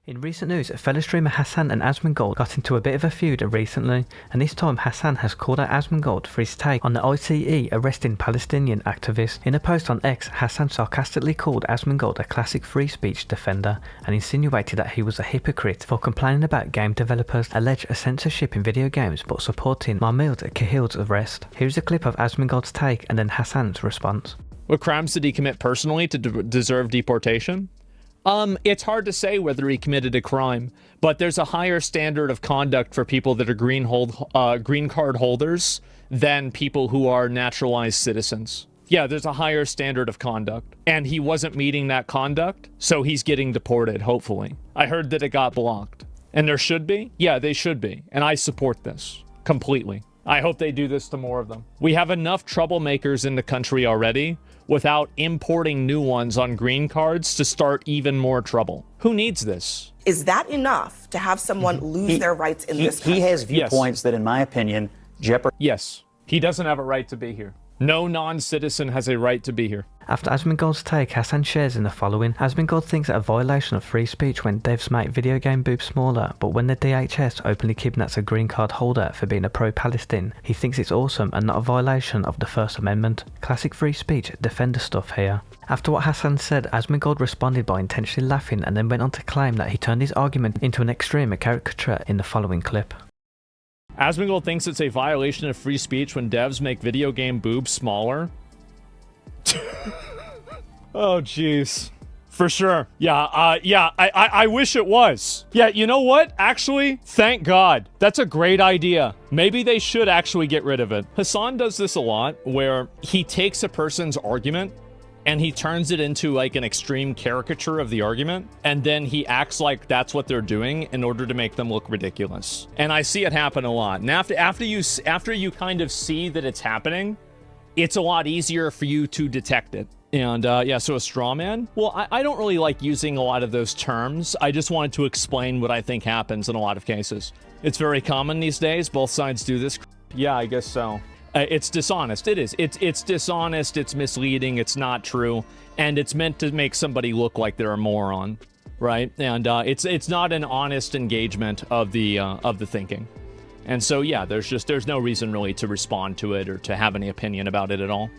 In recent news, fellow streamer Hassan and Asmongold got into a bit of a feud recently, and this time Hassan has called out Asmongold for his take on the ICE arresting Palestinian activists. In a post on X, Hassan sarcastically called Asmongold a classic free speech defender and insinuated that he was a hypocrite for complaining about game developers' alleged censorship in video games but supporting Mahmoud Kahil's arrest. Here's a clip of Asmongold's take and then Hassan's response. What crimes did he commit personally to deserve deportation? It's hard to say whether he committed a crime, but there's a higher standard of conduct for people that are green card holders than people who are naturalized citizens. Yeah, there's a higher standard of conduct, and he wasn't meeting that conduct, so he's getting deported, hopefully. I heard that it got blocked. And there should be? Yeah, they should be, and I support this completely. I hope they do this to more of them. We have enough troublemakers in the country already without importing new ones on green cards to start even more trouble. Who needs this? Is that enough to have someone lose their rights in this country? He has viewpoints that, in my opinion, jeopardize. Yes, he doesn't have a right to be here. No non-citizen has a right to be here. After Asmongold's take, Hassan shares in the following. Asmongold thinks it a violation of free speech when devs make video game boobs smaller, but when the DHS openly kidnaps a green card holder for being a pro-Palestine, he thinks it's awesome and not a violation of the First Amendment. Classic free speech defender stuff here. After what Hassan said, Asmongold responded by intentionally laughing and then went on to claim that he turned his argument into an extreme caricature in the following clip. Asmongold thinks it's a violation of free speech when devs make video game boobs smaller. Oh, jeez. For sure. Yeah, I wish it was. Yeah, you know what? Actually, thank God. That's a great idea. Maybe they should actually get rid of it. Hassan does this a lot, where he takes a person's argument and he turns it into like an extreme caricature of the argument, and then he acts like that's what they're doing in order to make them look ridiculous. And I see it happen a lot. And after you kind of see that it's happening, it's a lot easier for you to detect it. And yeah, so a straw man? Well, I don't really like using a lot of those terms. I just wanted to explain what I think happens in a lot of cases. It's very common these days. Both sides do this. Yeah, I guess so. It's dishonest. It is. It's dishonest. It's misleading. It's not true. And it's meant to make somebody look like they're a moron, right? And it's not an honest engagement of the thinking. And so, yeah, there's no reason really to respond to it or to have any opinion about it at all.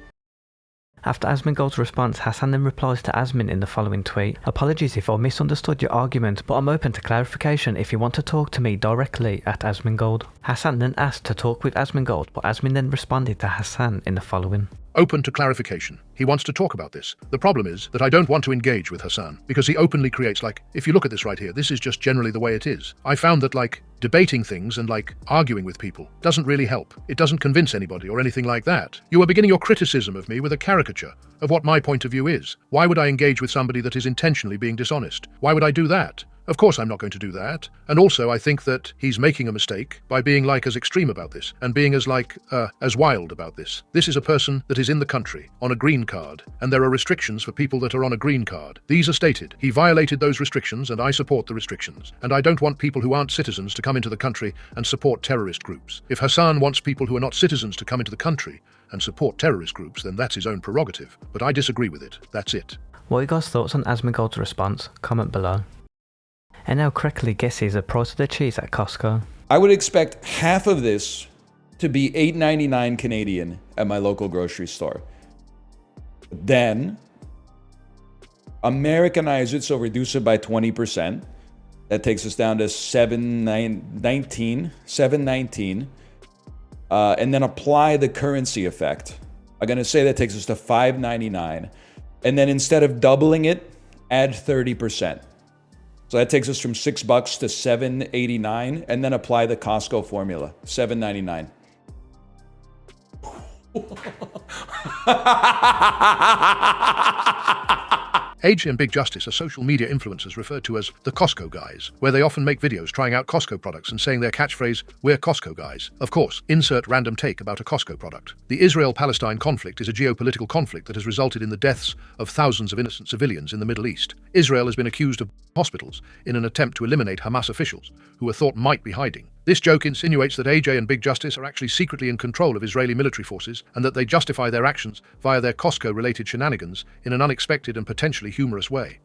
After Asmongold's response, Hassan then replies to Asmin in the following tweet. Apologies if I misunderstood your argument, but I'm open to clarification if you want to talk to me directly at Asmongold. Hassan then asked to talk with Asmongold, but Asmin then responded to Hassan in the following. Open to clarification. He wants to talk about this. The problem is that I don't want to engage with Hassan because he openly creates, like, if you look at this right here, this is just generally the way it is. I found that, like, debating things and, like, arguing with people doesn't really help. It doesn't convince anybody or anything like that. You are beginning your criticism of me with a caricature of what my point of view is. Why would I engage with somebody that is intentionally being dishonest? Why would I do that? Of course I'm not going to do that. And also I think that he's making a mistake by being like as extreme about this and being as wild about this. This is a person that is in the country on a green card, and there are restrictions for people that are on a green card. These are stated. He violated those restrictions and I support the restrictions. And I don't want people who aren't citizens to come into the country and support terrorist groups. If Hassan wants people who are not citizens to come into the country and support terrorist groups, then that's his own prerogative. But I disagree with it. That's it. What are you guys' thoughts on Asmongold's response? Comment below. And now correctly guesses the price of the cheese at Costco. I would expect half of this to be $8.99 Canadian at my local grocery store. Then Americanize it, so reduce it by 20%. That takes us down to $7.19. And then apply the currency effect. I'm gonna say that takes us to $5.99. And then instead of doubling it, add 30%. So that takes us from $6 to $7.89, and then apply the Costco formula, $7.99. AJ and Big Justice are social media influencers referred to as the Costco guys, where they often make videos trying out Costco products and saying their catchphrase, "We're Costco guys." Of course, insert random take about a Costco product. The Israel-Palestine conflict is a geopolitical conflict that has resulted in the deaths of thousands of innocent civilians in the Middle East. Israel has been accused of hospitals in an attempt to eliminate Hamas officials, who were thought might be hiding. This joke insinuates that AJ and Big Justice are actually secretly in control of Israeli military forces and that they justify their actions via their Costco-related shenanigans in an unexpected and potentially humorous way.